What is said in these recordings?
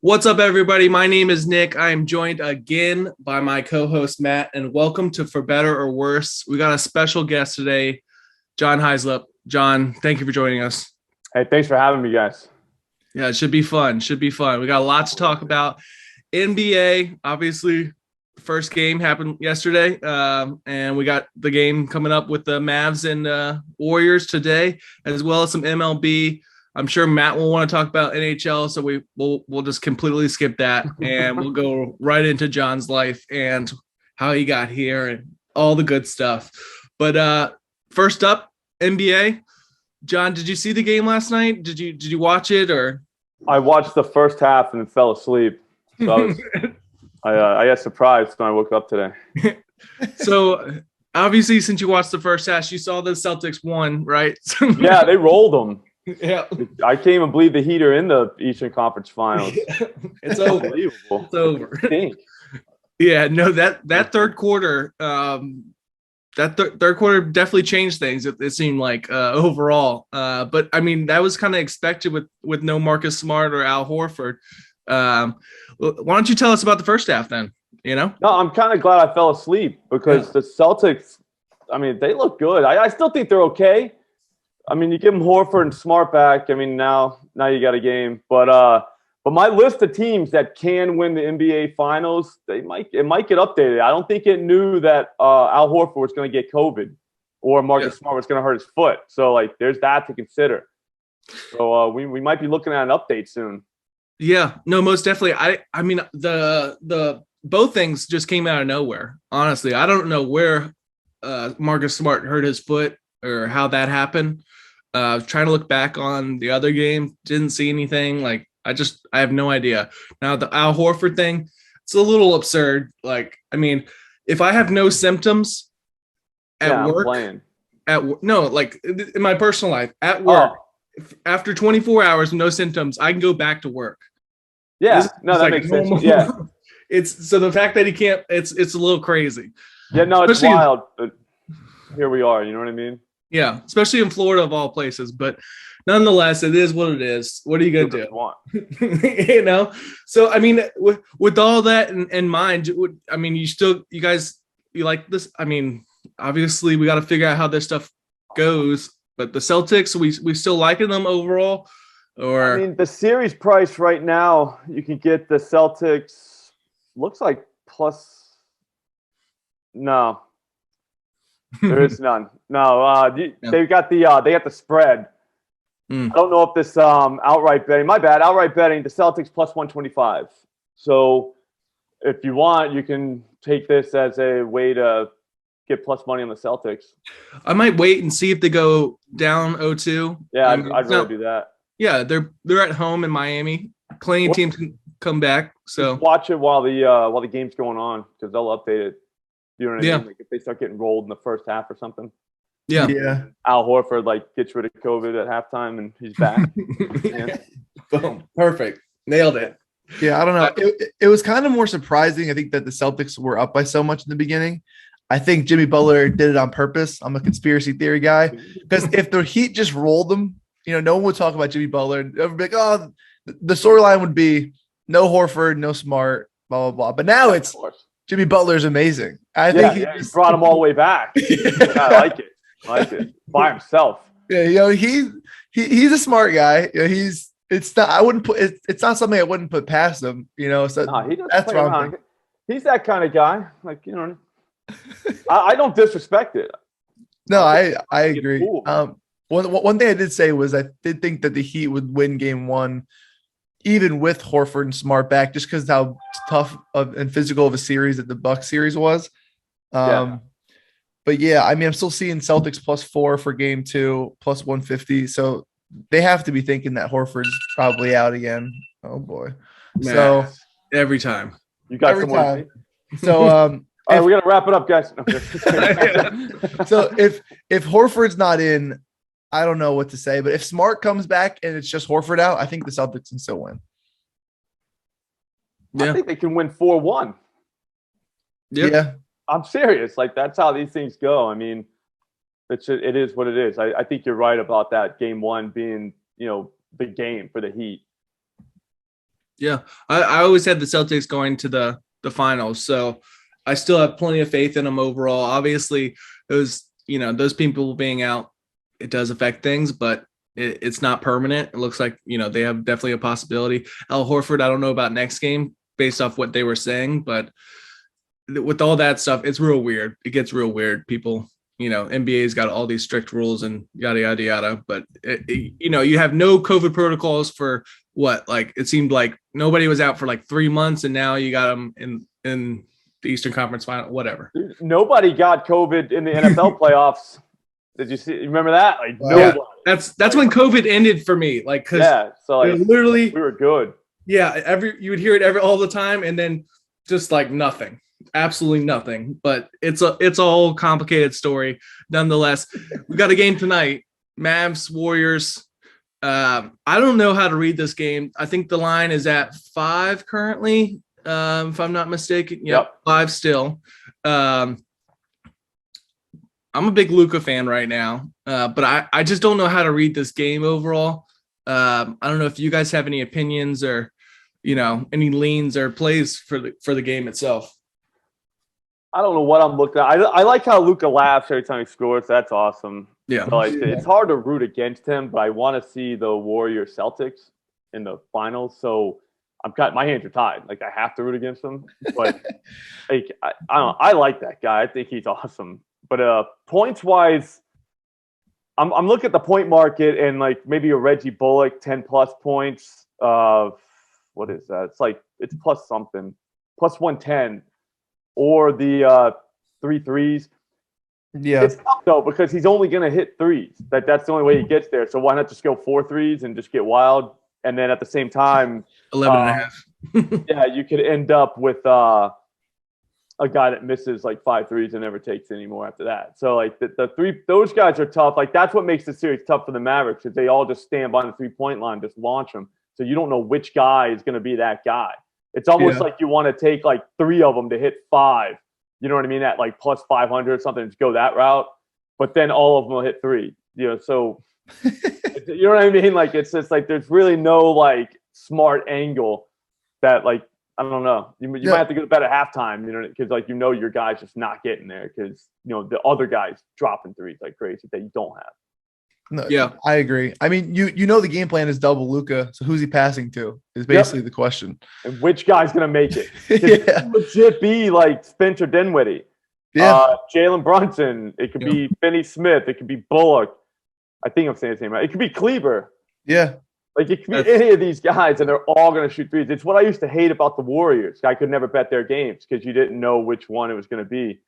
What's up, everybody? My name is Nick. I am joined again by my co-host Matt, and welcome to For Better or Worse. We got a special guest today, John Hyslop. John, thank you for joining us. Hey, thanks for having me, guys. Yeah, it should be fun. Should be fun. We got a lot to talk about. NBA, obviously, first game happened yesterday, and we got the game coming up with the Mavs and Warriors today, as well as some MLB. I'm sure Matt will want to talk about NHL, so we'll just completely skip that, and we'll go right into John's life and how he got here and all the good stuff. But first up, NBA. John, did you see the game last night? Did you watch it or? I watched the first half and then fell asleep. So I got surprised when I woke up today. So obviously, since you watched the first half, you saw the Celtics won, right? Yeah, they rolled them. Yeah, I can't even believe the Heat are in the Eastern Conference Finals. It's over. Unbelievable. It's over. Stink. Yeah, no, that third quarter, third quarter definitely changed things. It seemed like overall, but I mean that was kind of expected with no Marcus Smart or Al Horford. Why don't you tell us about the first half then? You know? No, I'm kind of glad I fell asleep because the Celtics, I mean, they look good. I still think they're okay. I mean, you give them Horford and Smart back. I mean, now you got a game. But my list of teams that can win the NBA Finals, it might get updated. I don't think it knew that Al Horford was going to get COVID or Marcus Smart was going to hurt his foot. So, like, there's that to consider. So we might be looking at an update soon. Yeah, no, most definitely. I mean, the both things just came out of nowhere. Honestly, I don't know where Marcus Smart hurt his foot or how that happened. Trying to look back on the other game, didn't see anything. Like I have no idea. Now the Al Horford thing, it's a little absurd. Like, I mean, if I have no symptoms at work, like in my personal life, at work, after 24 hours, no symptoms, I can go back to work. Yeah, that makes sense. Yeah, it's so the fact that he can't, it's a little crazy. Yeah, no, it's wild. But here we are. You know what I mean? Yeah, especially in Florida of all places. But nonetheless, it is what it is. What are you going to do? You know? So, I mean, with all that in mind, I mean, you guys like this? I mean, obviously, we got to figure out how this stuff goes. But the Celtics, we still liking them overall? Or I mean, the series price right now, you can get the Celtics, looks like plus – no. There is none. No, they got the spread. I don't know if this outright betting. My bad. Outright betting. The Celtics plus 125. So if you want, you can take this as a way to get plus money on the Celtics. I might wait and see if they go down 0-2. Yeah, I'd rather do that. Yeah, they're at home in Miami. Plenty of teams can come back. So just watch it while the game's going on because they'll update it. You know what I mean? Like if they start getting rolled in the first half or something. Yeah. Al Horford gets rid of COVID at halftime and he's back. Boom. Perfect. Nailed it. Yeah, I don't know. It was kind of more surprising. I think that the Celtics were up by so much in the beginning. I think Jimmy Butler did it on purpose. I'm a conspiracy theory guy because if the Heat just rolled them, no one would talk about Jimmy Butler. Everybody be like, oh, the storyline would be no Horford, no Smart, blah, blah, blah. But now it's Jimmy Butler is amazing. I think he brought him all the way back. I like it. By himself. Yeah, he's a smart guy. It's not something I wouldn't put past him. So that's wrong. He's that kind of guy. I don't disrespect it. No, I agree. One thing I did say was I did think that the Heat would win game one, even with Horford and Smart back, just because how tough and physical of a series that the Bucks series was. But yeah, I mean, I'm still seeing Celtics +4 for game two, plus 150. So they have to be thinking that Horford's probably out again. Oh boy. Man, so every time you got every time. So all right, we got to wrap it up, guys. So if Horford's not in, I don't know what to say, but if Smart comes back and it's just Horford out, I think the Celtics can still win. I think they can win 4-1. Yeah. I'm serious. That's how these things go. I mean, it is what it is. I think you're right about that game one being, the game for the Heat. Yeah, I always had the Celtics going to the finals, so I still have plenty of faith in them overall. Obviously, those people being out, it does affect things, but it's not permanent. It looks like they have definitely a possibility. Al Horford, I don't know about next game based off what they were saying, but with all that stuff, it's real weird. It gets real weird. People, NBA's got all these strict rules and yada yada yada, but you have no COVID protocols for what? Like it seemed like nobody was out for like 3 months, and now you got them in the Eastern Conference Final, whatever. Nobody got COVID in the NFL playoffs. Did you see? Remember that? Like nobody. Yeah, that's when COVID ended for me. Like so literally we were good. Yeah, you would hear it all the time, and then just like nothing, absolutely nothing. But it's a whole complicated story. Nonetheless, we got a game tonight. Mavs Warriors. I don't know how to read this game. I think the line is at 5 currently, if I'm not mistaken. Yep. 5 still. I'm a big Luka fan right now, but I just don't know how to read this game overall. I don't know if you guys have any opinions or, any leans or plays for the game itself. I don't know what I'm looking at. I like how Luka laughs every time he scores. That's awesome. Yeah. So, it's hard to root against him, but I want to see the Warriors Celtics in the finals. So my hands are tied. Like I have to root against them. But I don't know. I like that guy. I think he's awesome. But points wise, I'm looking at the point market and like maybe a Reggie Bullock 10 plus points. What is that? It's plus something, plus 110, or the 3 threes. Yeah, it's tough though because he's only going to hit threes. That's the only way he gets there. So why not just go 4 threes and just get wild? And then at the same time, 11 and a half. Yeah, you could end up with a guy that misses like 5 threes and never takes any more after that. So like those guys are tough. Like that's what makes the series tough for the Mavericks is they all just stand by the 3-point line, just launch them. So you don't know which guy is going to be that guy. It's almost like you want to take like 3 of them to hit 5. You know what I mean? At like plus 500 or something, just go that route. But then all of them will hit 3. So you know what I mean? Like it's just like there's really no like smart angle that like I don't know. You might have to go to bed at halftime, because like your guy's just not getting there because the other guy's dropping threes like crazy that you don't have. No, yeah, I agree. I mean, the game plan is double Luka, so who's he passing to? Is basically the question. And which guy's gonna make it? It could legit be like Spencer Dinwiddie, Jalen Brunson. It could be Finney Smith. It could be Bullock. I think I'm saying his name right. It could be Kleber. Yeah. Like it could be any of these guys, and they're all going to shoot threes. It's what I used to hate about the Warriors. I could never bet their games because you didn't know which one it was going to be.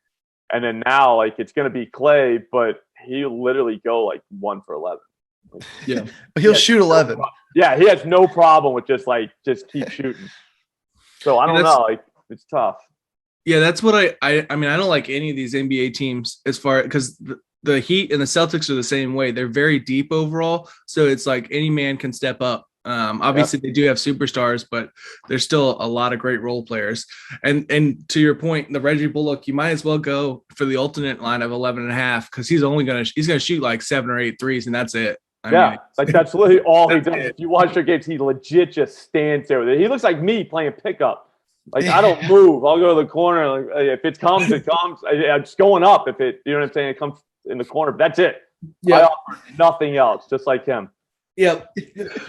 And then now, like it's going to be Clay, but he'll literally go like 1 for 11. Like, but he'll shoot 11. He has no problem with just keep shooting. So I don't know. Like it's tough. Yeah, that's what I mean. I don't like any of these NBA teams as far because the Heat and the Celtics are the same way. They're very deep overall, so it's like any man can step up. Obviously, they do have superstars, but there's still a lot of great role players. And to your point, the Reggie Bullock, you might as well go for the alternate line of 11 and a half because he's gonna shoot like 7 or 8 threes, and that's it. I mean, like that's literally all he does. If you watch their games, he legit just stands there with it. He looks like me playing pickup. Like I don't move. I'll go to the corner. Like, if it comes, it comes. I'm just going up. If it, you know what I'm saying, it comes in the corner. That's it. Yeah. I offer nothing else, just like him. Yeah.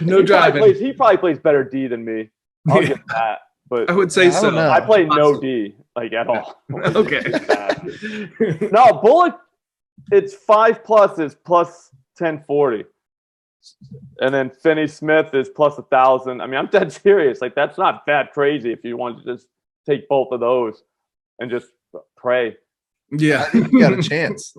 No driving. He probably plays better D than me. I'll get that. But I would say so. I play no D, like at all. Okay. No, Bullock, it's 5+ is plus 1040. And then Finney Smith is plus 1,000. I mean, I'm dead serious. Like, that's not that crazy if you want to just take both of those and just pray. Yeah. You got a chance.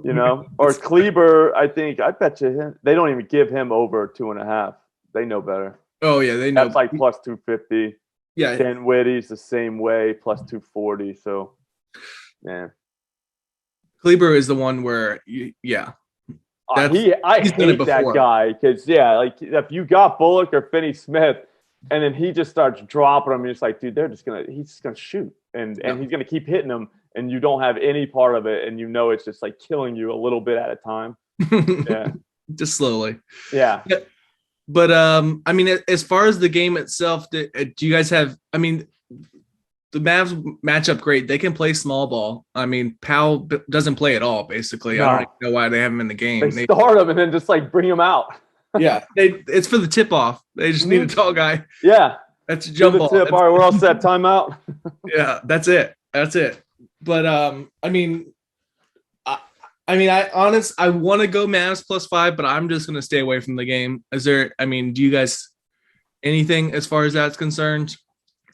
Or Kleber, I bet you him. They don't even give him over 2.5. They know better. Oh, yeah, they know. That's like plus 250. Yeah. Dinwiddie's the same way, plus 240. So, man. Kleber is the one where, I hate that guy because like if you got Bullock or Finney Smith, and then he just starts dropping them, you're just like, dude, he's just gonna shoot, and he's gonna keep hitting them, and you don't have any part of it, and it's just like killing you a little bit at a time. Yeah, just slowly. Yeah. But I mean, as far as the game itself, do you guys have? I mean, the Mavs match up great. They can play small ball. I mean, Powell doesn't play at all. Basically, I don't even know why they have him in the game. They start him and then just like bring him out. Yeah, it's for the tip off. They just need a tall guy. Yeah, that's a jump ball. All right, we're all set. Timeout. Yeah, that's it. But I mean, I want to go Mavs +5, but I'm just gonna stay away from the game. Do you guys anything as far as that's concerned?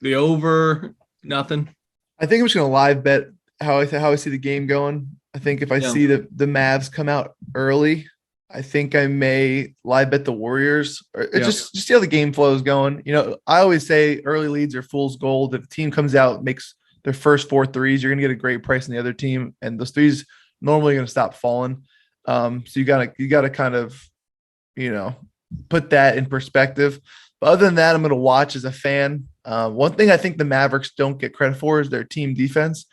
The over, nothing. I think I'm just gonna live bet how I see the game going. I think if I see the Mavs come out early, I think I may live bet the Warriors. Or just see how the game flow is going. You know, I always say early leads are fool's gold. If a team comes out, makes their first 4 threes, you're gonna get a great price on the other team, and those threes normally going to stop falling. So you gotta kind of, put that in perspective. But other than that, I'm going to watch as a fan. One thing I think the Mavericks don't get credit for is their team defense.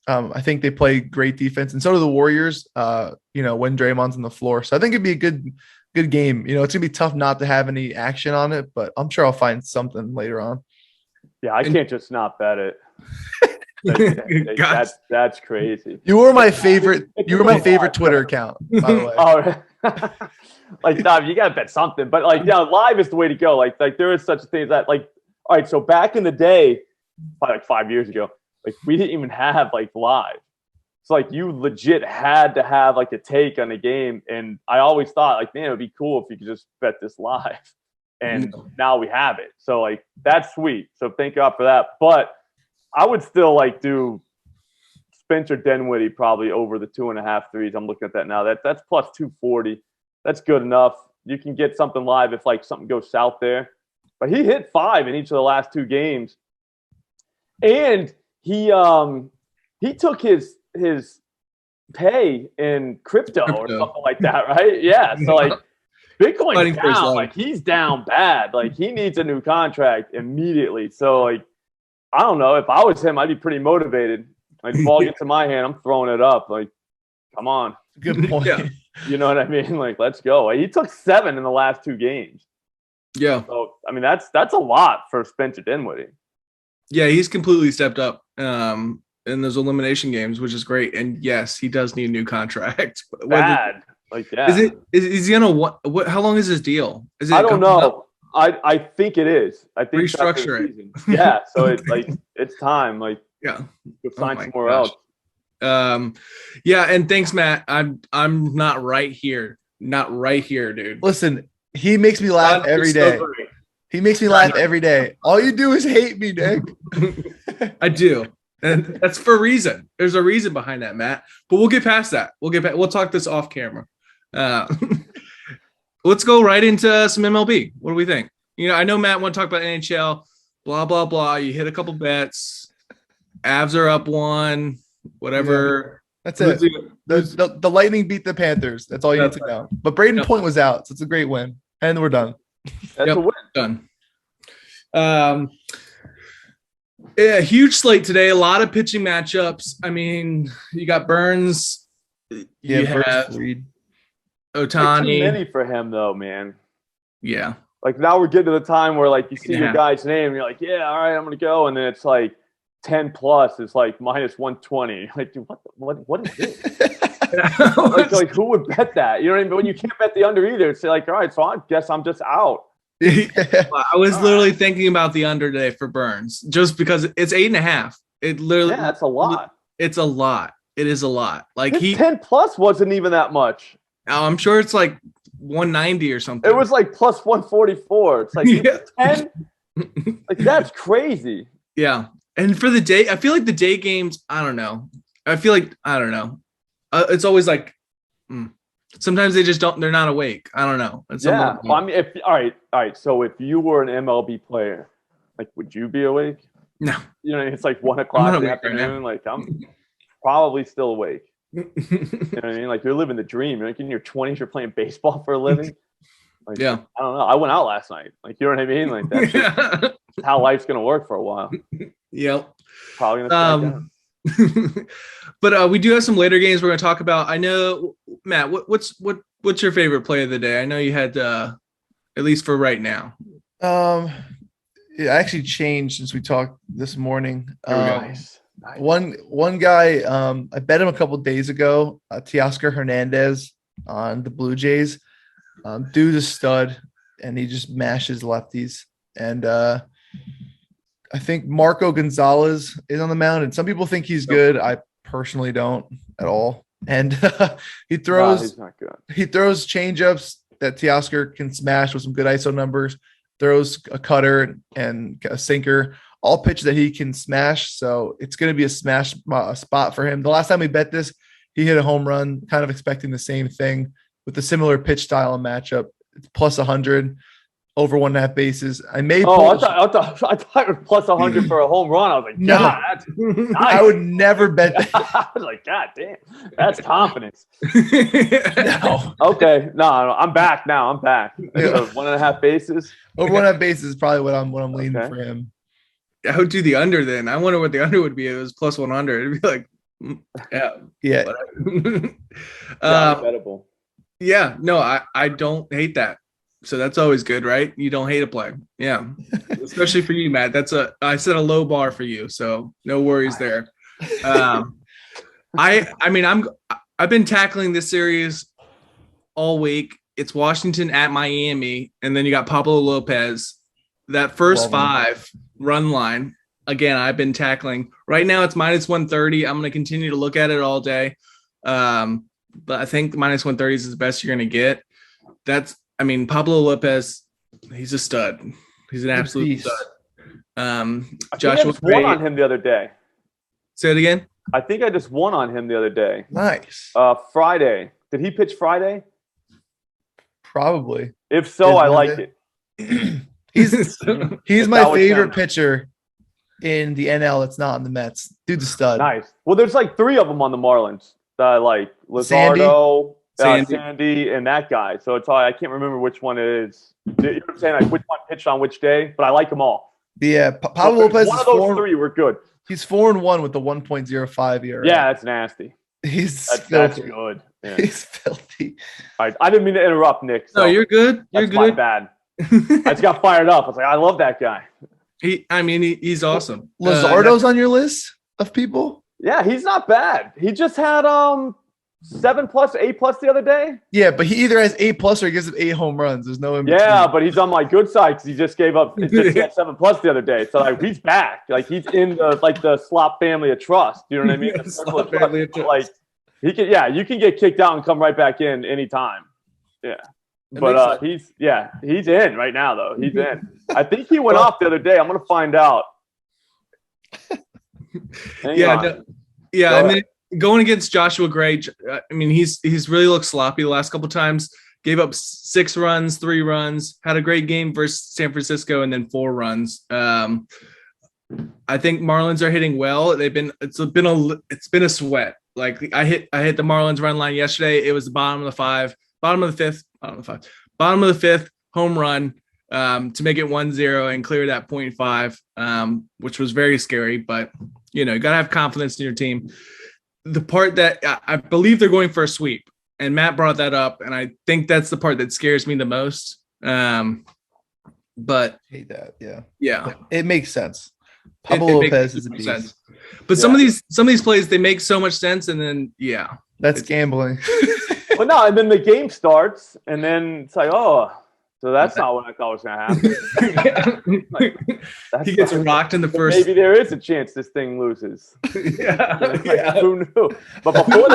I think they play great defense, and so do the Warriors, when Draymond's on the floor. So I think it'd be a good game. It's gonna be tough not to have any action on it, but I'm sure I'll find something later on. Yeah, I can't just not bet it. That's crazy. You were my favorite. You were my favorite Twitter account, by the way. Oh, Dom, you gotta bet something. But live is the way to go. Like there is such a thing as that. Like, all right, so back in the day, probably like 5 years ago, like we didn't even have like live. So like you legit had to have like a take on a game, and I always thought like, man, it would be cool if you could just bet this live. And now we have it. So like that's sweet. So thank God for that. But I would still like do Spencer Dinwiddie probably over the 2.5 threes. I'm looking at that now. That's plus 240. That's good enough. You can get something live if like something goes south there. But he hit 5 in each of the last 2 games. And he took his pay in crypto or something like that, right? Yeah. So like Bitcoin's down. Like he's down bad. Like he needs a new contract immediately. So like I don't know. If I was him, I'd be pretty motivated. Like, the ball gets in my hand, I'm throwing it up. Like, come on. Good point. Yeah. You know what I mean? Like, let's go. He took 7 in the last 2 games. Yeah. So, I mean, that's a lot for Spencer Dinwiddie. Yeah, he's completely stepped up in those elimination games, which is great. And yes, he does need a new contract. Bad. Like, yeah. Is he gonna what? How long is his deal? Is it? I don't know. I think it is. I think restructure it. Yeah, so it's like it's time. Like, yeah, go sign somewhere else. Yeah, and thanks, Matt. I'm not right here, dude. Listen, he makes me laugh every day. He makes me laugh every day. All you do is hate me, Nick. I do, and that's for a reason. There's a reason behind that, Matt. But we'll get past that. We'll talk this off camera. Let's go right into some MLB. What do we think? I know Matt want to talk about NHL, blah, blah, blah. You hit a couple bets. Avs are up 1, whatever. Yeah, that's it. The Lightning beat the Panthers. That's all you need to know. But Braden Point was out, so it's a great win. And we're done. That's a win. Done. Yeah, huge slate today. A lot of pitching matchups. I mean, you got Burns. Yeah, you have Reed. Ohtani. Too many for him, though, man. Yeah. Like, now we're getting to the time where, like, you see your guy's name, and you're like, yeah, all right, I'm going to go. And then it's like 10 plus. It's like minus 120. Like, dude, what is this? like, who would bet that? You know what I mean? But when you can't bet the under either, it's like, all right, so I guess I'm just out. I was literally thinking about the under today for Burns just because it's 8.5. It literally, that's a lot. It's a lot. It is a lot. Like his 10 plus wasn't even that much. I'm sure it's like 190 or something. It was like plus 144. It's like 10. Like that's crazy. Yeah. And for the day, I feel like the day games, I don't know. It's always like sometimes they just don't, they're not awake. I don't know. Yeah. Well, I mean, all right. So if you were an MLB player, like, would you be awake? No. It's like 1 o'clock in the afternoon. Right, like, I'm probably still awake. You know what I mean? Like, you're living the dream. You're like in your 20s, you're playing baseball for a living. Like, yeah. I don't know. I went out last night. Like, you know what I mean? Like, that's just how life's gonna work for a while. Yep. Probably gonna But we do have some later games we're gonna talk about. I know, Matt. What's your favorite play of the day? I know you had at least for right now? It actually changed since we talked this morning. Nice. One guy, I bet him a couple days ago, Teoscar Hernandez on the Blue Jays. Dude's a stud, and he just mashes lefties. And I think Marco Gonzalez is on the mound, and some people think he's good. I personally don't at all. And he throws he's not good. He throws changeups that Teoscar can smash with some good ISO numbers. Throws a cutter and a sinker, all pitches that he can smash. So it's going to be a smash spot for him. The last time we bet this, he hit a home run, kind of expecting the same thing with a similar pitch style and matchup. It's plus 100 over 1.5 bases. I thought it was plus 100 for a home run. I was like, no, that's nice. I would never bet that. I was like, God damn, that's confidence. No. Okay, no, I'm back now. I'm back. So 1.5 bases. Over 1.5 bases is probably what I'm leaning Okay. for him. I would do the under then. I wonder what the under would be. It was plus 100. It'd be like, Yeah. Bettable. Yeah, no, I don't hate that. So that's always good, right? You don't hate a play. Yeah. Especially for you, Matt. I set a low bar for you. So no worries there. I've been tackling this series all week. It's Washington at Miami, and then you got Pablo Lopez. That first 5 run line, again, I've been tackling. Right now it's minus 130. I'm going to continue to look at it all day. But I think minus 130 is the best you're going to get. Pablo Lopez, he's a stud. He's an absolute stud. Joshua won on him the other day. Say it again. I think I just won on him the other day. Nice. Friday. Did he pitch Friday? Probably. If so, I like it. He's my favorite pitcher in the NL. It's not in the Mets. Dude's a stud. Nice. Well, there's like 3 of them on the Marlins that I like. Luzardo, Sandy, and that guy. So it's I can't remember which one it is. You know what I'm saying? Like which one pitched on which day, but I like them all. Yeah, Pablo Lopez. One of those 3 were good. He's 4-1 with the 1.05 ERA. Yeah, that's nasty. That's good. Yeah. He's filthy. All right, I didn't mean to interrupt, Nick. No, you're good. You're that's good. My bad. I just got fired up. I was like, I love that guy. He's awesome. Luzardo's on your list of people? Yeah, he's not bad. He just had 7+, 8+ the other day. Yeah, but he either has 8+ or he gives up 8 home runs. There's no in between. Yeah, but he's on my good side because he just gave up. He had 7+ the other day. So like he's back. Like he's in the Slop family of trust. You know what I mean? Slop family of trust. Like he can. Yeah, you can get kicked out and come right back in anytime. Yeah. But he's in right now though. He's in. I think he went off the other day. I'm gonna find out. Going against Joshua Gray, he's really looked sloppy the last couple times. Gave up 6 runs, 3 runs. Had a great game versus San Francisco, and then 4 runs. I think Marlins are hitting well. It's been a sweat. Like I hit the Marlins run line yesterday. It was the bottom of the 5th home run to make it 1-0 and clear that 0.5, which was very scary. But you gotta have confidence in your team. The part that I believe they're going for a sweep, and Matt brought that up, and I think that's the part that scares me the most. But hate that, yeah, it makes sense. Pablo Lopez is a beast. Sense. But some of these plays, they make so much sense, and then that's gambling. Well, no, and then the game starts, and then it's like, oh, so that's not what I thought was going to happen. He gets rocked in the first. Maybe there is a chance this thing loses. Who knew? But before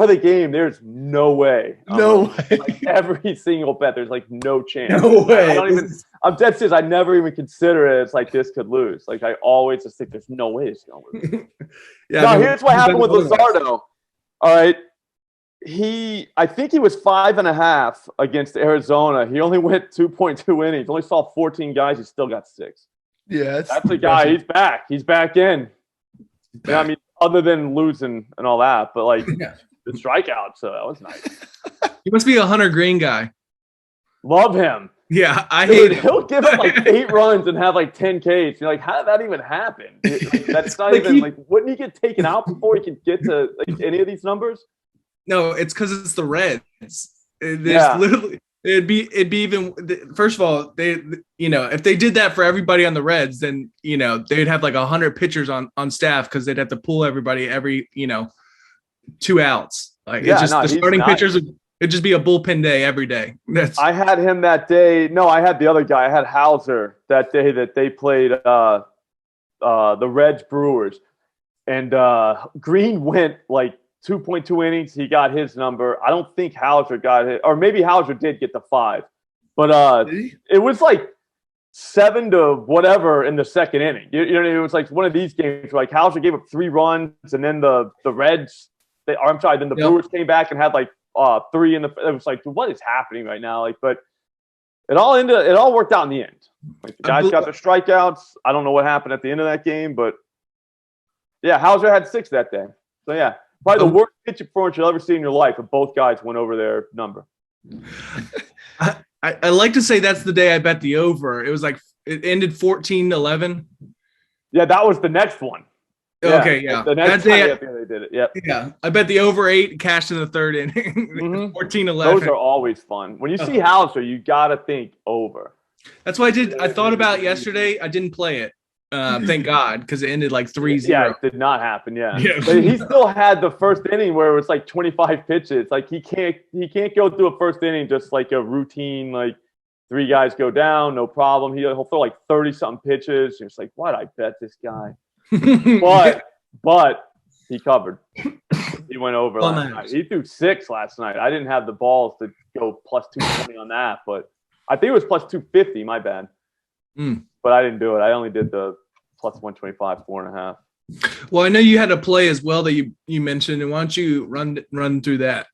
the game, there's no way. Like every single bet, there's like no chance. No way. I'm dead serious. I never even consider it as like this could lose. Like I always just think there's no way it's going to lose. Here's what happened with Luzardo. All right. I think he was 5.5 against Arizona. He only went 2.2 innings. Only saw 14 guys. He still got 6. Yeah, that's the guy. He's back. He's back in. Yeah, other than losing and all that, but like the strikeout, so that was nice. He must be a Hunter Green guy. Love him. Yeah, I hate him. He'll give up like 8 runs and have like 10 Ks. You're like, how did that even happen? That's not even wouldn't he get taken out before he could get to like any of these numbers? No, it's because it's the Reds. Literally It'd be even. First of all, if they did that for everybody on the Reds, then they'd have like 100 pitchers on staff because they'd have to pull everybody every 2 outs. Like the starting pitchers it'd just be a bullpen day every day. I had him that day. No, I had the other guy. I had Hauser that day that they played the Reds Brewers, and Green went like 2.2 innings. He got his number. I don't think Hauser got it, or maybe Hauser did get the 5, but it was like 7 to whatever in the second inning. It was like one of these games where like Hauser gave up 3 runs, and then the Reds. Then the Brewers came back and had like 3 in the. It was like, what is happening right now? Like, but it all worked out in the end. Like the guys got their strikeouts. I don't know what happened at the end of that game, but yeah, Hauser had 6 that day. So yeah. Probably the worst pitching performance you'll ever see in your life, but both guys went over their number. I like to say that's the day I bet the over. It was like it ended 14-11. Yeah, that was the next one. Okay, yeah. The next day they did it. Yep. Yeah, I bet the over 8 cashed in the third inning. 14-11. Those are always fun. When you see Hauser, you gotta think over. That's what I did. I thought about it yesterday. I didn't play it. Thank God, because it ended like 3-0. Yeah, it did not happen. Yeah. But he still had the first inning where it was like 25 pitches. Like he can't go through a first inning just like a routine, like 3 guys go down, no problem. He'll throw like 30-something pitches. You're just like, why'd I bet this guy? but he covered. He went over last night. He threw 6 last night. I didn't have the balls to go plus 220 on that, but I think it was plus 250. My bad. But I didn't do it. I only did the plus 125, 4.5. Well, I know you had a play as well that you mentioned, and why don't you run through that?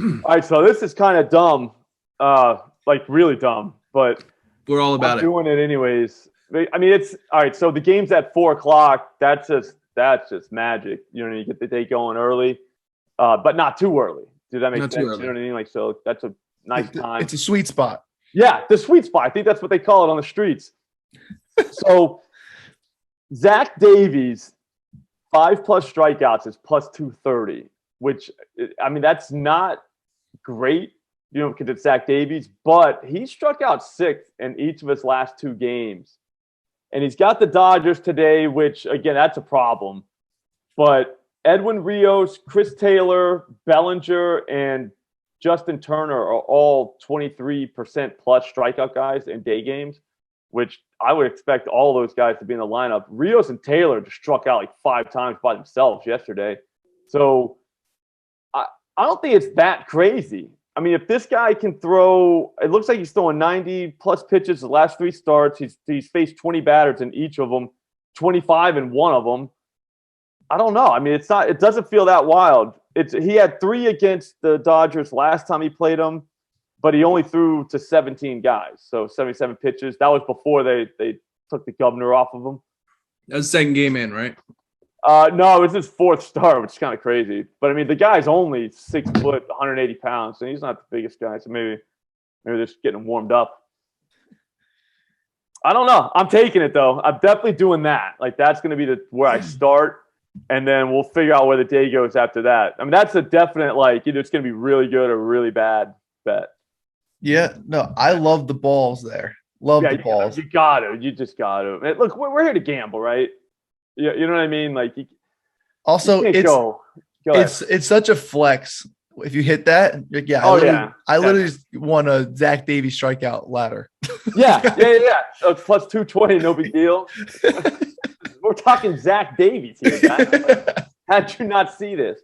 All right, so this is kind of dumb, like really dumb, but we're all about it. Doing it anyways. I mean, it's all right. So the game's at 4:00. That's just magic. You get the day going early, but not too early. Does that make sense? You know what I mean? Like, so that's a nice time. It's a sweet spot. Yeah, the sweet spot. I think that's what they call it on the streets. So Zach Davies, 5+ strikeouts is plus 230, which, I mean, that's not great, because it's Zach Davies, but he struck out 6 in each of his last 2 games. And he's got the Dodgers today, which, again, that's a problem. But Edwin Rios, Chris Taylor, Bellinger, and Justin Turner are all 23% plus strikeout guys in day games, which I would expect all those guys to be in the lineup. Rios and Taylor just struck out like 5 times by themselves yesterday. So I don't think it's that crazy. I mean, if this guy can throw, it looks like he's throwing 90+ pitches the last 3 starts. He's faced 20 batters in each of them, 25 in one of them. I don't know. I mean, it doesn't feel that wild. He had 3 against the Dodgers last time he played them, but he only threw to 17 guys, so 77 pitches. That was before they took the governor off of him. That was the second game in, right? No, it was his 4th start, which is kind of crazy. But I mean, the guy's only 6 foot, 180 pounds, and he's not the biggest guy. So maybe they're just getting him warmed up. I don't know. I'm taking it though. I'm definitely doing that. Like that's going to be where I start. And then we'll figure out where the day goes after that. I mean, that's a definite, like, either it's going to be really good or really bad bet. Yeah, no, I love the balls there. Love the balls. You got to. You just got to. Look, we're here to gamble, right? You know what I mean? Like, also, it's such a flex. If you hit that, I literally won a Zach Davies strikeout ladder. Yeah. Plus 220, no big deal. We're talking Zach Davies here, guys. How'd you not see this?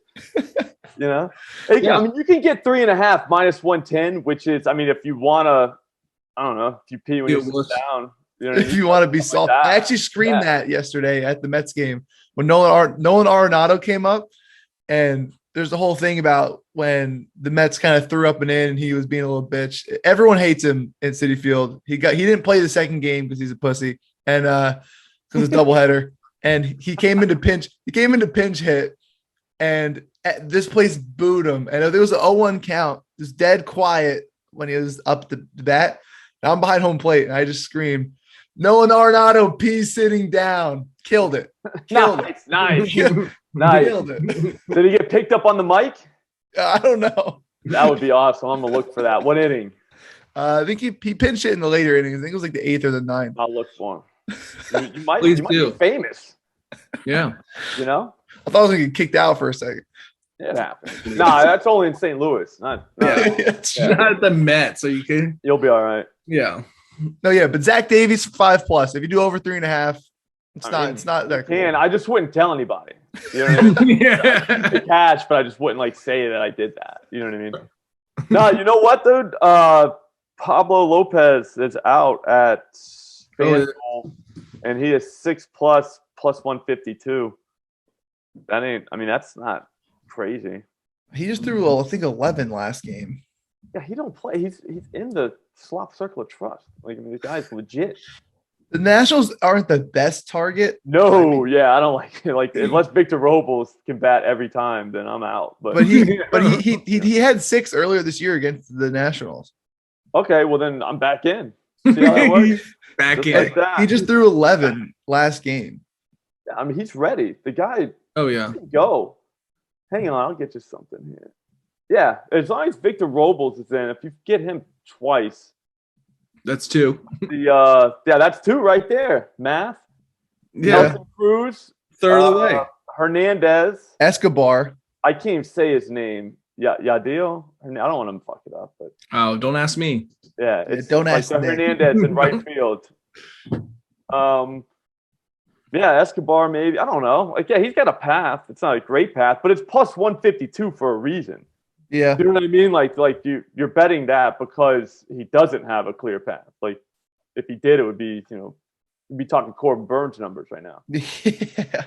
I mean, you can get 3.5 minus 110, which is, I mean, if you want to, I don't know, if you pee when you sit down. If you want to be soft. I actually screamed that yesterday at the Mets game when Nolan Arenado came up, and there's the whole thing about when the Mets kind of threw up and in and he was being a little bitch. Everyone hates him in Citi Field. He didn't play the second game because he's a pussy, and because it's a doubleheader. And he came into pinch hit, and this place booed him. And there was an 0-1 count, just dead quiet when he was up the bat. Now I'm behind home plate, and I just screamed, "Nolan Arenado, peas sitting down." Killed it. Nice. Nice. Killed it. Did he get picked up on the mic? I don't know. That would be awesome. I'm going to look for that. What inning? I think he pinched it in the later innings. I think it was like the 8th or the 9th. I'll look for him. You might Please be famous. Yeah. You know? I thought I was going to get kicked out for a second. It happens. Nah, that's only in St. Louis. Not Not at the Mets, so you can. You'll be all right. Yeah. No, yeah, but Zach Davies 5+. If you do over 3.5, it's not that cool. And I just wouldn't tell anybody. You know what I mean? Yeah. The cash, but I just wouldn't like say that I did that. You know what I mean? No, you know what, dude? Pablo Lopez is out at FanDuel, and he is 6+ plus 152. That's not crazy. He just threw, I think, 11 last game. Yeah, he don't play. He's in the slop circle of trust. The guy's legit. The Nationals aren't the best target. No, I don't like it. Like unless Victor Robles can bat every time, then I'm out. But he had 6 earlier this year against the Nationals. Okay, well then I'm back in. See how that works? Back Just in. like that. He just threw 11 last game. He's ready. The guy. Oh yeah. Go. Hang on, I'll get you something here. Yeah, as long as Victor Robles is in, if you get him twice. That's 2. That's 2 right there. Math. Yeah. Nelson Cruz. Third of the way. Hernandez. Escobar. I can't even say his name. Yadiel. I don't want him to fuck it up, but Don't ask me. yeah, it's don't like ask me. Hernandez in right field. Escobar maybe. I don't know. He's got a path. It's not a great path, but it's plus 152 for a reason. Yeah. You know what I mean? Like you're betting that because he doesn't have a clear path. Like if he did, it would be, we'd be talking Corbin Burns numbers right now. Yeah.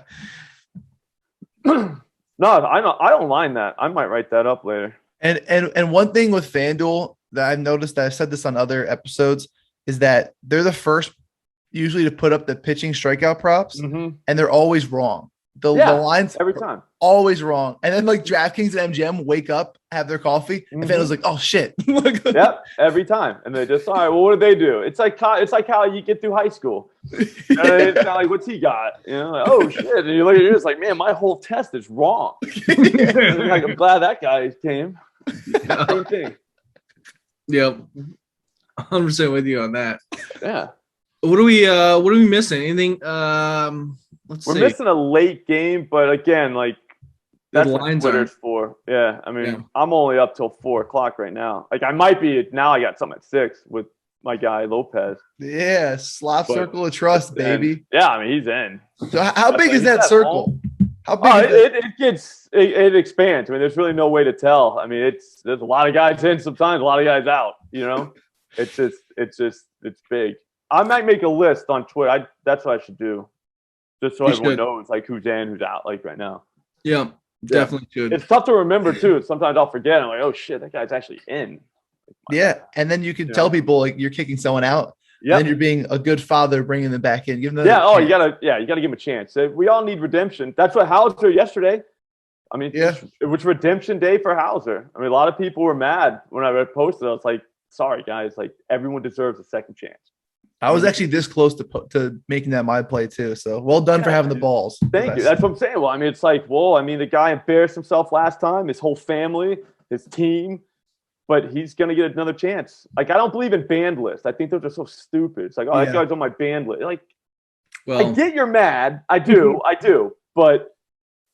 No, I don't mind that. I might write that up later. And one thing with FanDuel that I've noticed, that I've said this on other episodes, is that they're the first usually to put up the pitching strikeout props, and they're always wrong. The lines every time always wrong. And then like DraftKings and MGM wake up, have their coffee, and FanDuel's like, oh shit. Yep, every time. And they just, all right, well, what did they do? It's like how you get through high school. It's kind of like, what's he got? Oh shit. And you look at it, it's like, man, my whole test is wrong. Like, I'm glad that guy came. Same thing. Yep. 100% with you on that. Yeah. What are we missing? Anything? We're missing a late game, but again, like that's what Twitter's for. Yeah, I'm only up till 4:00 right now. Like I might be now. I got something at 6 with my guy Lopez. Yeah, slop circle of trust, baby. Yeah, he's in. So how big is that circle? How big? It expands. There's really no way to tell. There's a lot of guys in sometimes, a lot of guys out. It's big. I might make a list on Twitter. That's what I should do. Just so everyone knows like who's in, who's out, like right now. Yeah, definitely should. It's tough to remember too. Sometimes I'll forget. I'm like, oh shit, that guy's actually in. And then you can tell people like you're kicking someone out. Yeah. And then you're being a good father, bringing them back in. Give them you gotta give them a chance. We all need redemption. That's what Hauser yesterday. It was redemption day for Hauser. A lot of people were mad when I posted. I was like, sorry guys, like everyone deserves a second chance. I was actually this close to making that my play too. So well done for having the balls. Thank you. That's what I'm saying. Well, it's like, the guy embarrassed himself last time, his whole family, his team, but he's going to get another chance. Like, I don't believe in banned lists. I think those are so stupid. It's like, that guy's on my banned list. Like, I get you're mad. I do. But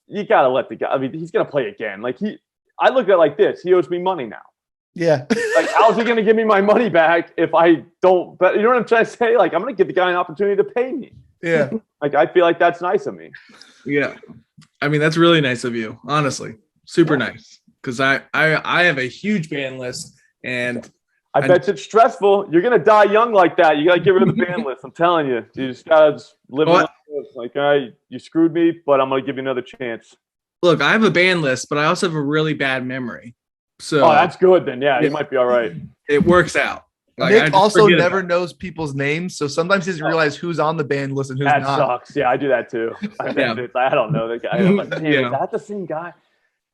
you got to let the guy, he's going to play again. Like I look at it like this. He owes me money now. Yeah. Like, how's he going to give me my money back if I don't? But you know what I'm trying to say? Like, I'm going to give the guy an opportunity to pay me. Yeah. Like, I feel like that's nice of me. Yeah. That's really nice of you. Honestly, super nice. Because I have a huge ban list, and I bet it's stressful. You're going to die young like that. You got to get rid of the ban list. I'm telling you. You just got to live like this. Like, all right, you screwed me, but I'm going to give you another chance. Look, I have a ban list, but I also have a really bad memory. So that's good then. Yeah, you might be all right. It works out. Like, Nick also never knoes people's names, so sometimes he doesn't realize who's on the band list and who's not. That sucks. Yeah, I do that too. I don't know the guy. I'm like, is that the same guy?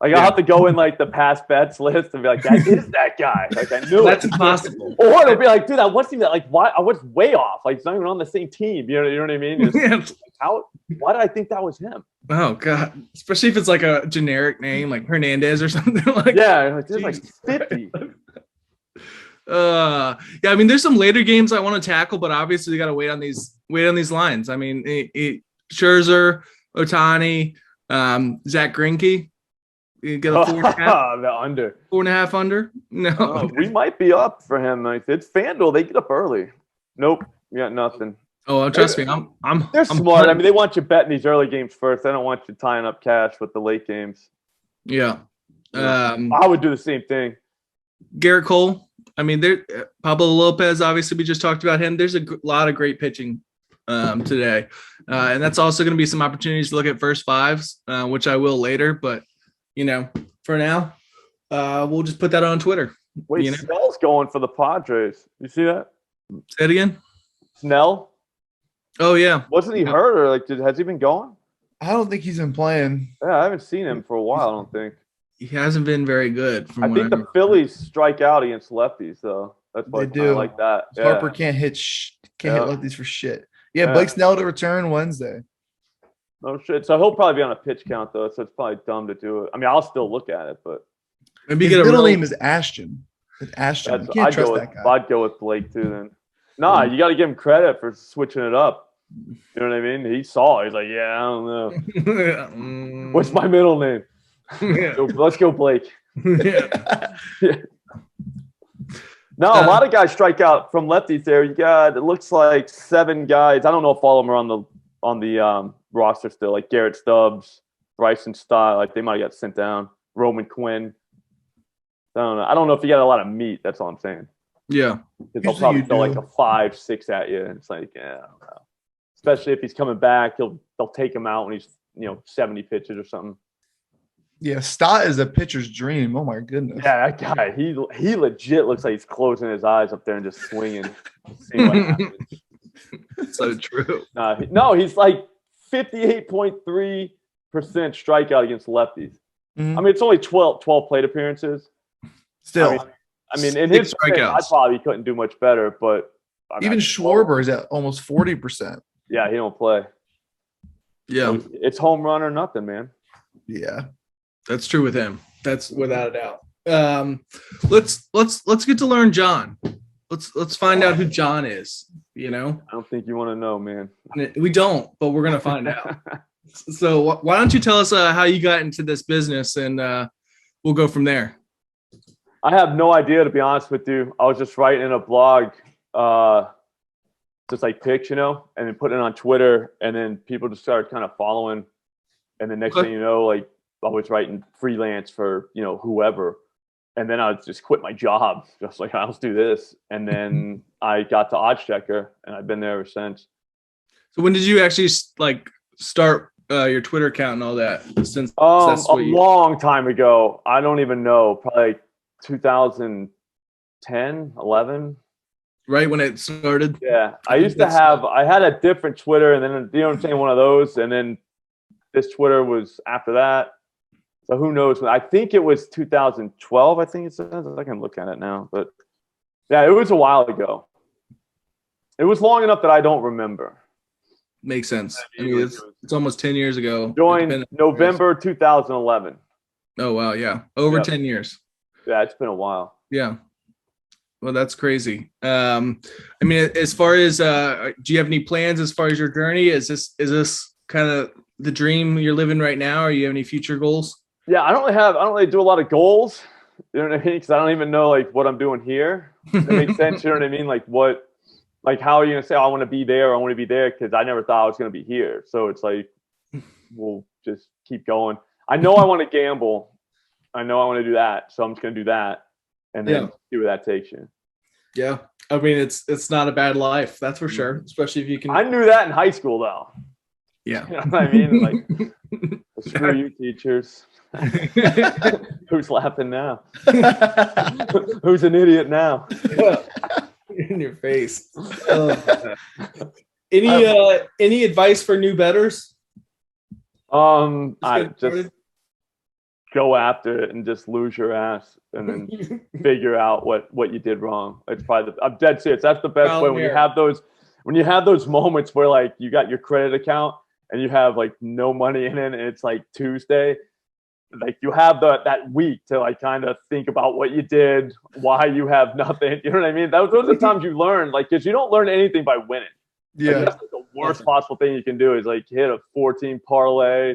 Like, I'll have to go in like the past bets list and be like, that is that guy. Like, I knew that's impossible. Or it'll be like, dude, I wasn't even like, why? I was way off. Like, it's not even on the same team. You know what I mean? Why did I think that was him? Oh god! Especially if it's like a generic name, like Hernandez or something like. Yeah, like, there's like 50. Yeah, I mean, there's some later games I want to tackle, but obviously you got to wait on these lines. I mean, Scherzer, Otani, Zach Greinke. You get a 4.5. The under 4.5 under. No, we might be up for him. Like, it's FanDuel. They get up early. Nope, you got nothing. Oh, trust me, They're smart. I mean, they want you betting these early games first. They don't want you tying up cash with the late games. Yeah. I would do the same thing. Garrett Cole. I mean, there. Pablo Lopez. Obviously, we just talked about him. There's a lot of great pitching today, and that's also going to be some opportunities to look at first fives, which I will later. But for now, we'll just put that on Twitter. Wait, Snell's going for the Padres. You see that? Say it again. Snell. Oh yeah. Wasn't he hurt or has he been going? I don't think he's been playing. Yeah, I haven't seen him for a while. I don't think he hasn't been very good. I think the Phillies strike out against lefties, though. That's why they do like that. Yeah. Harper can't hit hit lefties for shit. Yeah, Blake Snell to return Wednesday. No shit. So he'll probably be on a pitch count though, so it's probably dumb to do it. I mean, I'll still look at it, but maybe his middle name is Ashton. It's Ashton. You can't trust that guy. I'd go with Blake too then. Nah, you got to give him credit for switching it up. You know what I mean? He saw it. He's like, yeah, I don't know. What's my middle name? Let's go, Blake. Yeah. No, a lot of guys strike out from lefties there. You got, it looks like 7 guys. I don't know if all of them are on the roster still, like Garrett Stubbs, Bryson Stott. Like, they might have got sent down. Roman Quinn. I don't know if you got a lot of meat. That's all I'm saying. Yeah. They'll probably throw like a 5-6 at you. And it's like, yeah, I don't know. Especially if he's coming back, they'll take him out when he's 70 pitches or something. Yeah, Stott is a pitcher's dream. Oh my goodness. Yeah, that guy, he legit looks like he's closing his eyes up there and just swinging. Seeing what happens. So true. No, he's like 58.3% strikeout against lefties. Mm-hmm. I mean, it's only 12 plate appearances. Still. I mean, in his strikeouts, I probably couldn't do much better, but even Schwarber is at almost 40%. Yeah, he don't play. Yeah, it's home run or nothing, man. Yeah, that's true with him. That's without a doubt. Let's get to learn John. Let's find out who John is. I don't think you want to know, man. We don't, but we're gonna find out. So why don't you tell us how you got into this business, and we'll go from there. I have no idea, to be honest with you. I was just writing in a blog, just like picks, and then putting it on Twitter, and then people just started kind of following. And the next thing you know, like, I was writing freelance for, whoever. And then I would just quit my job, just like, I'll do this. And then I got to Odds Checker, and I've been there ever since. So when did you actually start your Twitter account and all that? Since long time ago. I don't even know. Probably like 2010, 11. Right when it started? Yeah. I had a different Twitter, and then, one of those. And then this Twitter was after that. So who knows? I think it was 2012, I think it says. I can look at it now. But, yeah, it was a while ago. It was long enough that I don't remember. Makes sense. I mean, it's almost 10 years ago. Joined November 2011. Oh, wow, yeah. Over 10 years. Yeah, it's been a while. Yeah. Well, that's crazy. I mean, as far as do you have any plans as far as your journey? Is this kind of the dream you're living right now, or you have any future goals? Yeah, I don't really do a lot of goals. You know what I mean? Because I don't even know like what I'm doing here. That makes sense. You know what I mean? Like how are you gonna say, I want to be there, or I want to be there? Because I never thought I was gonna be here. So it's like, we'll just keep going. I know I want to gamble. I know I want to do that. So I'm just gonna do that, and then see where that takes you. Yeah, I mean, it's not a bad life, that's for sure. Especially if you can. I knew that in high school, though. Yeah, you know what I mean? Like, screw you, teachers. Who's laughing now? Who's an idiot now? In your face. Any advice for new bettors? I just go after it and just lose your ass, and then figure out what you did wrong. It's probably I'm dead serious. That's the best way when you have those moments where like you got your credit account and you have like no money in it, and it's like Tuesday. like you have that week to like kind of think about what you did, why you have nothing. You know what I mean? Those are the times you learn, like, because you don't learn anything by winning. Yeah. Like, that's like the worst possible thing you can do is like hit a 14 parlay,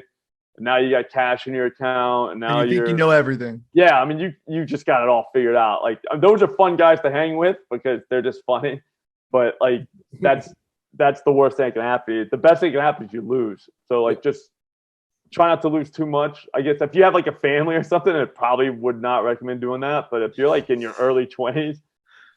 and now you got cash in your account, and now you think you know everything. Yeah, I mean, you just got it all figured out. Like, those are fun guys to hang with because they're just funny. But like, that's the worst thing that can happen. The best thing that can happen is you lose. So like, just try not to lose too much. I guess if you have like a family or something, I probably would not recommend doing that. But if you're like in your early 20s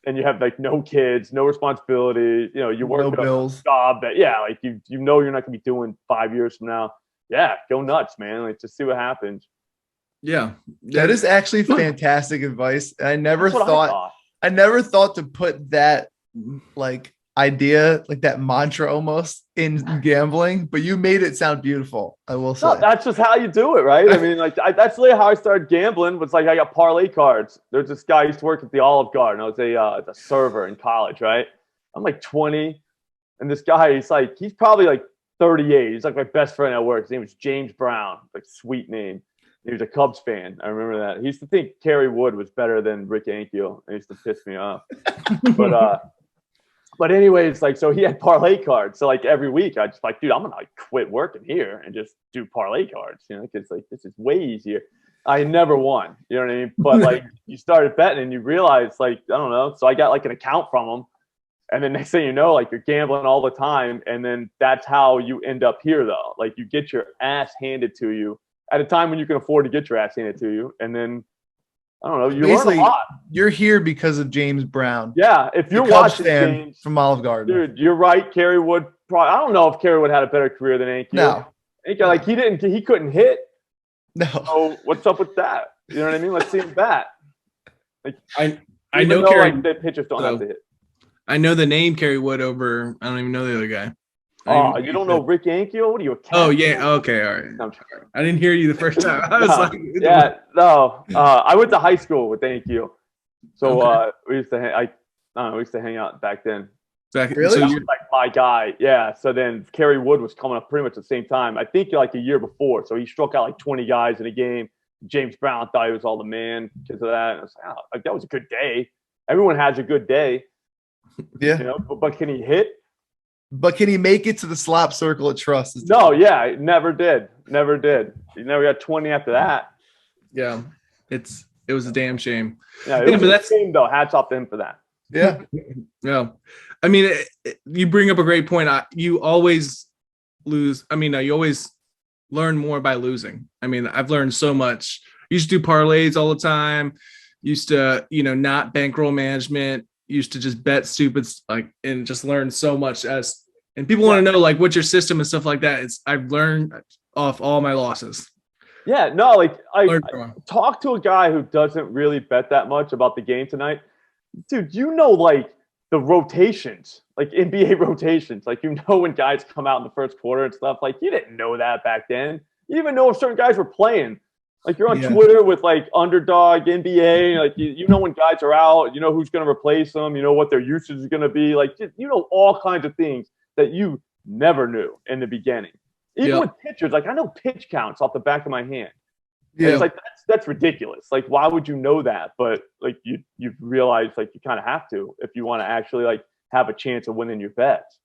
and you have like no kids, no responsibility, you know, you work No bills. a job that, yeah, like you know you're not gonna be doing 5 years from now. Yeah, go nuts, man. Like, just see what happens. Yeah. That is actually fantastic advice. I never That's what thought I never thought to put that like idea, like that mantra almost in gambling, but you made it sound beautiful. I will say. No, that's just how you do it, right? I mean, like that's literally how I started gambling. Was like I got parlay cards. There's this guy who used to work at the Olive Garden. I was a server in college, right? I'm like 20, and this guy, he's probably like 38. He's like my best friend at work. His name was James Brown, like sweet name. He was a Cubs fan. I remember that. He used to think Kerry Wood was better than Rick Ankiel. It used to piss me off. But anyways, like, so he had parlay cards. So like every week I just like, dude, I'm gonna like quit working here and just do parlay cards, you know, because like this is way easier. I never won, you know what I mean? But like you started betting and you realize like, I don't know. So I got like an account from him. And then next thing you know, like you're gambling all the time. And then that's how you end up here though. Like you get your ass handed to you at a time when you can afford to get your ass handed to you. And then I don't know, you basically learn a lot. You're here because of James Brown. Yeah, if you're watching James from Olive Garden, dude, you're right. Kerry Wood, I don't know if Kerry Wood had a better career than Ankiel. No, Ankiel, like he couldn't hit. No. So what's up with that? You know what I mean? Let's see him bat. Like I know Kerry. Like, the pitchers don't have to hit. I know the name Kerry Wood over. I don't even know the other guy. Oh, you don't know Rick Ankiel? What are you? Oh yeah. Okay. All right. I didn't hear you the first time. I was like, yeah, no. I went to high school with Ankiel, so we used to we used to hang out back then. Really? So he was like my guy. Yeah. So then Kerry Wood was coming up pretty much at the same time. I think like a year before. So he struck out like 20 guys in a game. James Brown thought he was all the man because of that. And I was like, like that was a good day. Everyone has a good day. Yeah. You know, but can he hit? But can he make it to the slop circle at Trust? No, yeah, never did. Never did. He never got 20 after that. Yeah, it was a damn shame. Yeah, but that's shame though. Hats off to him for that. Yeah. Yeah. I mean, you bring up a great point. You always lose. I mean, you always learn more by losing. I mean, I've learned so much. Used to do parlays all the time. Used to, not bankroll management. Used to just bet stupid, and just learn so much and people want to know like what's your system and stuff like that. I've learned off all my losses. Yeah, no, like I talked to a guy who doesn't really bet that much about the game tonight. Dude, like the rotations, like NBA rotations, like when guys come out in the first quarter and stuff. Like you didn't know that back then. You didn't even know if certain guys were playing. Like you're on Twitter with like Underdog NBA, like you know when guys are out, you know who's going to replace them, you know what their usage is going to be, like you know all kinds of things that you never knew in the beginning. Even with pitchers, like I know pitch counts off the back of my hand. Yeah, it's like that's ridiculous. Like why would you know that? But like you realize like you kind of have to if you want to actually like have a chance of winning your bets.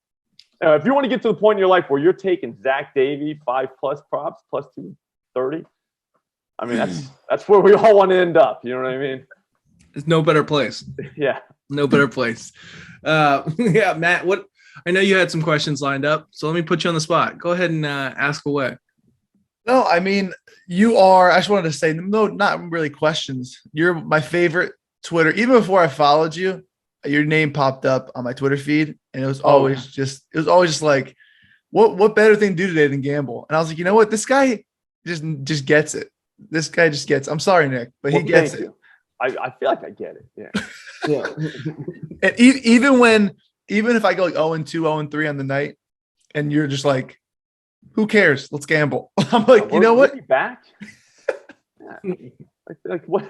If you want to get to the point in your life where you're taking Zach Davey 5+ props plus 230. I mean, that's where we all want to end up. You know what I mean? There's no better place. Yeah. No better place. Yeah, Matt, I know you had some questions lined up, so let me put you on the spot. Go ahead and ask away. No, I mean, I just wanted to say, no, not really questions. You're my favorite Twitter. Even before I followed you, your name popped up on my Twitter feed, and it was always just like, what better thing to do today than gamble? And I was like, you know what? This guy just gets it. This guy just gets. I'm sorry, Nick, but he gets it. I feel like I get it. Yeah. Yeah. And even if I go like 0-2, 0-3 on the night, and you're just like, who cares? Let's gamble. I'm like, you know what? We'll be back. Yeah. Like what?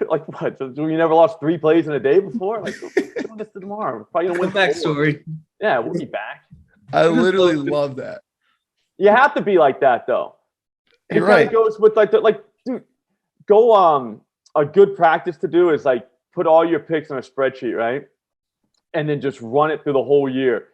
So you never lost 3 plays in a day before? Like we're doing this tomorrow. We're probably gonna win. Backstory. Yeah, we'll be back. I literally love that. You have to be like that though. You're right. It goes with dude. go a good practice to do is like put all your picks on a spreadsheet, right? And then just run it through the whole year.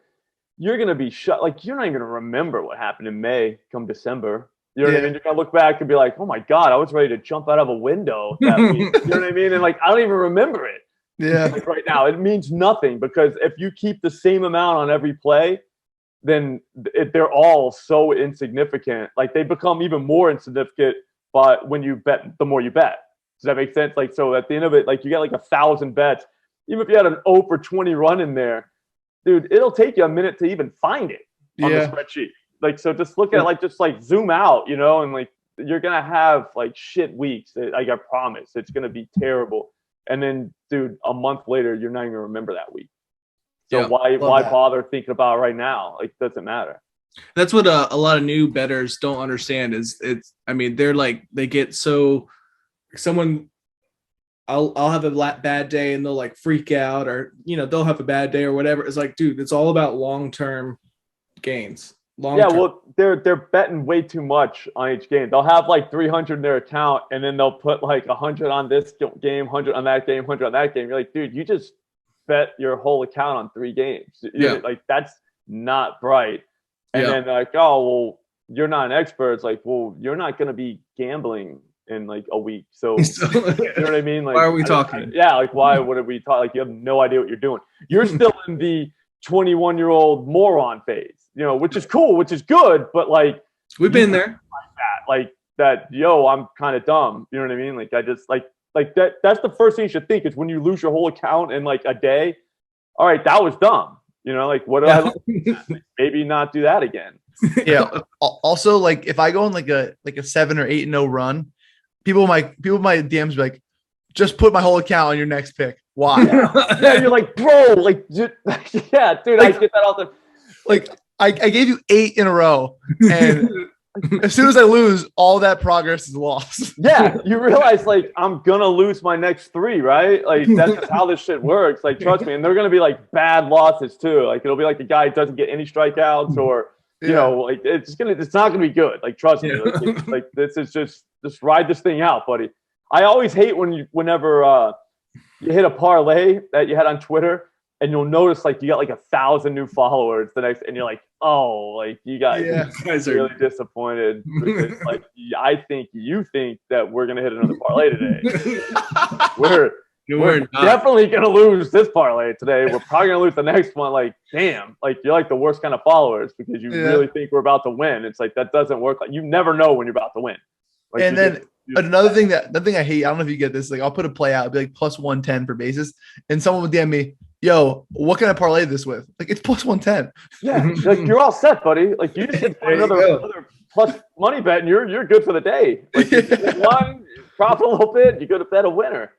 You're going to be shut. Like, you're not even going to remember what happened in May come December. You know what I mean? You're going to look back and be like, oh my God, I was ready to jump out of a window that week. You know what I mean? And like, I don't even remember it. Yeah. Like right now, it means nothing, because if you keep the same amount on every play, then they're all so insignificant. Like, they become even more insignificant, but when you bet, the more you bet. Does that make sense? Like, so at the end of it, like, you got like 1,000 bets. Even if you had an 0 for 20 run in there, dude, it'll take you a minute to even find it on the spreadsheet. Like, so just look at it, like, just like zoom out, you know, and like, you're going to have like shit weeks. Like, I promise it's going to be terrible. And then, dude, a month later, you're not even going to remember that week. So why bother thinking about it right now? Like, it doesn't matter. That's what a lot of new bettors don't understand is they're like, they get so someone, I'll have a bad day and they'll like freak out, or, you know, they'll have a bad day or whatever. It's like, dude, it's all about long-term gains. Well, they're betting way too much on each game. They'll have like 300 in their account, and then they'll put like 100 on this game, 100 on that game, 100 on that game. You're like, dude, you just bet your whole account on 3 games. You're like, that's not bright. And then they're like, oh, well, you're not an expert. It's like, well, you're not going to be gambling in like a week. So, you know what I mean? Like, why are we talking? Like, why would we talk? Like, you have no idea what you're doing. You're still in the 21-year-old moron phase, you know, which is cool, which is good, but like, we've been there. Like that, yo, I'm kind of dumb. You know what I mean? Like, I just like that. That's the first thing you should think is when you lose your whole account in like a day. All right, that was dumb. You know, like, what did I learn? Maybe not do that again. Yeah. Also, like, if I go on like a 7 or 8-0 run, people might DMs be like, just put my whole account on your next pick. Why? Yeah, you're like, bro, like, yeah, dude, like, I get that all the. Like, I gave you 8 in a row, and as soon as I lose, all that progress is lost. Yeah, you realize, like, I'm gonna lose my next 3, right? Like, that's just how this shit works. Like, trust me, and they're gonna be like bad losses too. Like, it'll be like the guy who doesn't get any strikeouts, or you know, like, it's not gonna be good. Like, trust me, like this is just ride this thing out, buddy. I always hate whenever you hit a parlay that you had on Twitter, and you'll notice like you got like 1,000 new followers the next, and you're like, oh, like you guys are really disappointed. Because, like, I think you think that we're gonna hit another parlay today. We're definitely gonna lose this parlay today. We're probably gonna lose the next one. Like, damn, like you're like the worst kind of followers because you really think we're about to win. It's like that doesn't work. Like, you never know when you're about to win. Like, and then another thing I hate, I don't know if you get this, like, I'll put a play out, it'd be like plus 110 for bases, and someone would DM me, yo, what can I parlay this with? Like, it's plus 110. Yeah, like, you're all set, buddy. Like, you just hit another plus money bet, and you're good for the day. Like, you hit one, profit a little bit, you go to bet a winner.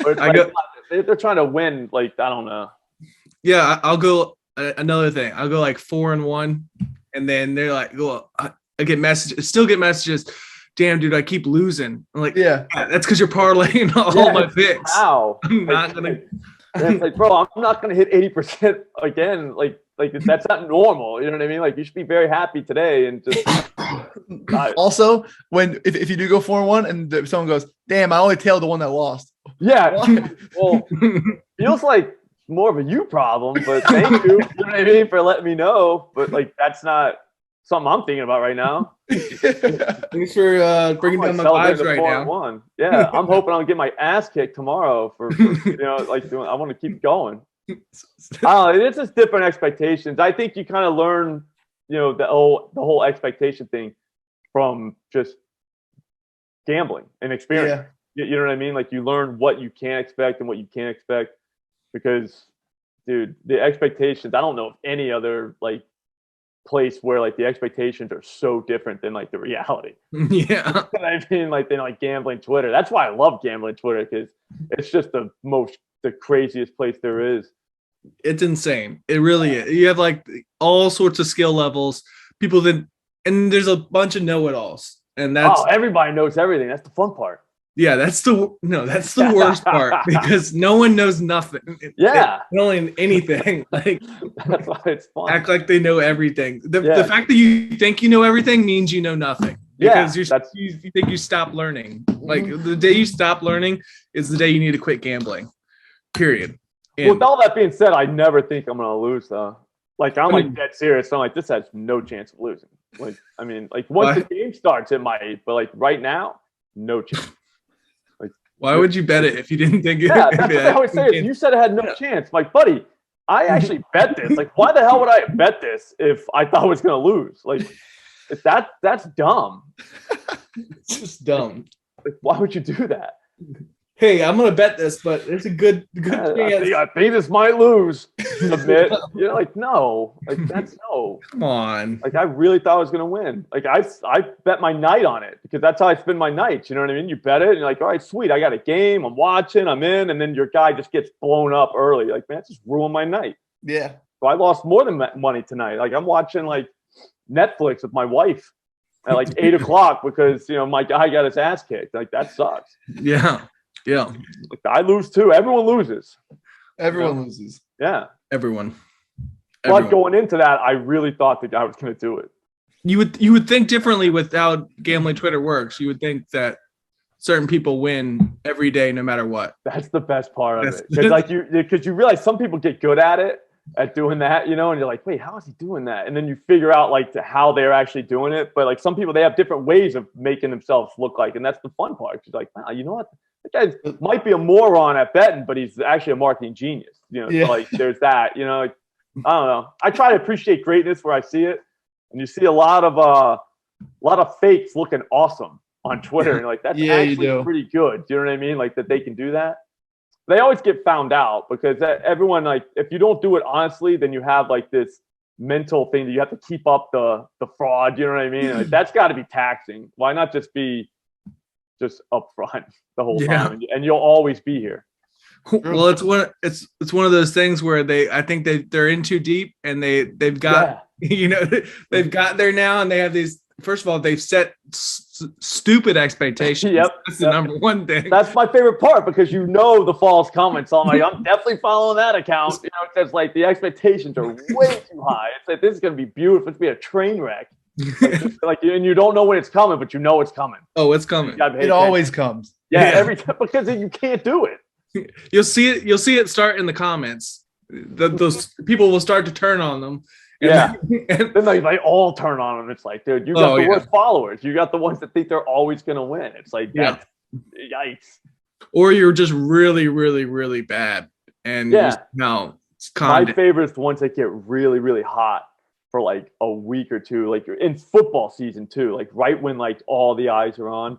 Or they're trying to win. Like, I don't know. Yeah, I'll go another thing. I'll go like 4-1, and then they're like, I get messages. Still get messages. Damn, dude, I keep losing. I'm like, yeah, that's because you're parlaying all my picks. Wow. I'm not gonna. It's like, bro, I'm not gonna hit 80% again. Like that's not normal. You know what I mean? Like, you should be very happy today and just. Also, if you do go 4-1 and someone goes, damn, I only tailed the one that lost. Yeah. Well, feels like more of a you problem, but thank you. You know what I mean, for letting me know. But like, that's not something I'm thinking about right now. Thanks for bringing down my vibes right now. Yeah, I'm hoping I'll get my ass kicked tomorrow for you know, like, I want to keep going. It's just different expectations. I think you kind of learn, you know, the whole expectation thing from just gambling and experience. Yeah. You know what I mean? Like, you learn what you can expect and what you can't expect, because, dude, the expectations, I don't know of any other like place where like the expectations are so different than like the reality. Yeah. I mean, like, they like gambling Twitter. That's why I love gambling Twitter, because it's just the craziest place there is. It's insane. It really is. You have like all sorts of skill levels, people that, and there's a bunch of know-it-alls, and that's everybody knows everything. That's the fun part. Yeah, that's the worst part, because no one knows nothing. Knowing anything. Like, that's why it's fun. Act like they know everything. The fact that you think you know everything means you know nothing. because you think you stop learning. Like the day you stop learning is the day you need to quit gambling. Period. With all that being said, I never think I'm gonna lose though. Like I'm like dead serious. I'm like, this has no chance of losing. Like, I mean, like once the game starts, it might, but like right now, no chance. Like, why would you bet it if you didn't think it? Yeah, that's what I always say. If you said it had no chance, like, buddy, I actually bet this. Like, why the hell would I bet this if I thought I was gonna lose? Like, that's dumb. It's just dumb. Like, why would you do that? Hey, I'm gonna bet this, but there's a good chance. I think this might lose. Submit. You're like, no, like that's no. Come on. Like I really thought I was gonna win. Like I bet my night on it because that's how I spend my nights. You know what I mean? You bet it, and you're like, all right, sweet. I got a game. I'm watching. I'm in, and then your guy just gets blown up early. Like, man, it just ruined my night. Yeah. So I lost more than money tonight. Like I'm watching like Netflix with my wife at like 8:00 because my guy got his ass kicked. Like that sucks. Yeah. Yeah. Like, I lose too. Everyone loses. Everyone loses. Yeah. Everyone. But going into that, I really thought the guy was going to do it. You would think differently with how gambling Twitter works. You would think that certain people win every day, no matter what. That's the best part of it. Because you realize some people get good at doing that, and you're like, wait, how is he doing that? And then you figure out like how they're actually doing it. But like some people, they have different ways of making themselves look like, and that's the fun part. You're like, wow, you know what? That guy might be a moron at betting, but he's actually a marketing genius. So like there's that. Like, I don't know. I try to appreciate greatness where I see it, and you see a lot of fakes looking awesome on Twitter, and you're like, that's actually pretty good. Do you know what I mean? Like that they can do that. They always get found out because everyone, like, if you don't do it honestly, then you have like this mental thing that you have to keep up the fraud. You know what I mean? Like that's got to be taxing. Why not just be upfront the whole time, and you'll always be here. Well, it's one of those things where I think they're in too deep, and they've got they've got there now, and they have these. First of all, they've set stupid expectations. That's the number one thing. That's my favorite part because the false comments. So I'm like, I'm definitely following that account. Because like the expectations are way too high. It's like this is gonna be beautiful. It's gonna be a train wreck. And you don't know when it's coming, but you know it's coming. Oh, it's coming. It always comes. Yeah, every time because you can't do it. You'll see it start in the comments. Those people will start to turn on them. And then they all turn on them. It's like, dude, you got the worst followers. You got the ones that think they're always gonna win. It's like, yikes. Or you're just really, really, really bad. And it's my favorite is the ones that get really, really hot for like a week or two, like in football season too, like right when like all the eyes are on,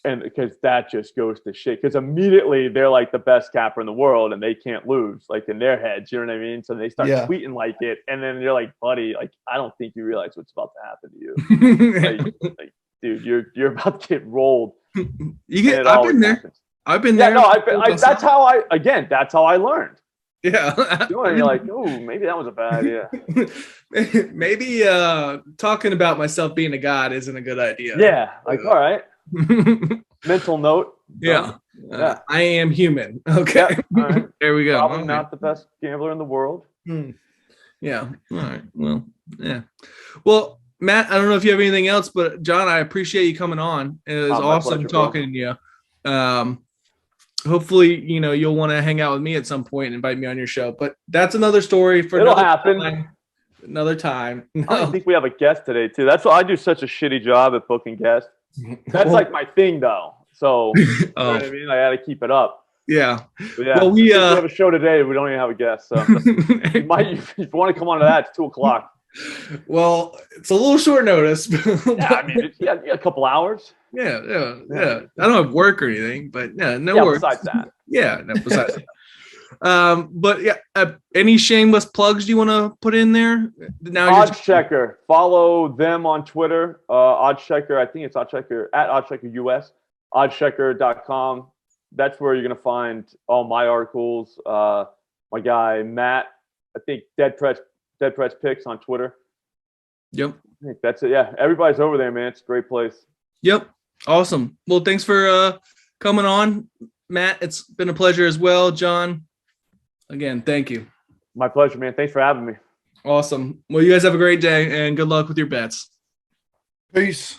and because that just goes to shit. Because immediately they're like the best capper in the world, and they can't lose, like in their heads. You know what I mean? So they start tweeting like it, and then you're like, buddy, like I don't think you realize what's about to happen to you. like, dude, you're about to get rolled. I've been there. I've been there. That's how I learned. Yeah. You're like, oh, maybe that was a bad idea. Maybe talking about myself being a god isn't a good idea. Yeah. Like, all right. Mental note. Yeah. I am human. Okay. All right. There we go. Probably not the best gambler in the world. Yeah. All right. Well, yeah. Well, Matt, I don't know if you have anything else, but John, I appreciate you coming on. It was awesome talking to you. Hopefully, you'll want to hang out with me at some point and invite me on your show. But that's another story for another time. No. I think we have a guest today too. That's why I do such a shitty job at booking guests. That's like my thing, though. So you know what I mean? I got to keep it up. Yeah. But yeah. Well, we have a show today. We don't even have a guest. So if you want to come on to that, it's 2:00. Well, it's a little short notice. I mean, a couple hours. Yeah. I don't have work or anything, but no work. Besides that. Besides that. But any shameless plugs you want to put in there? Now Oddschecker. Follow them on Twitter. Oddschecker. I think it's Oddschecker at Oddschecker US. Oddschecker.com. That's where you're gonna find all my articles. My guy Matt. I think Dead Press Picks on Twitter. Yep. I think that's it. Yeah, everybody's over there, man. It's a great place. Yep. Awesome. Well, thanks for coming on, Matt. It's been a pleasure as well. John, again, thank you. My pleasure, man. Thanks for having me. Awesome. Well, you guys have a great day, and good luck with your bets. Peace.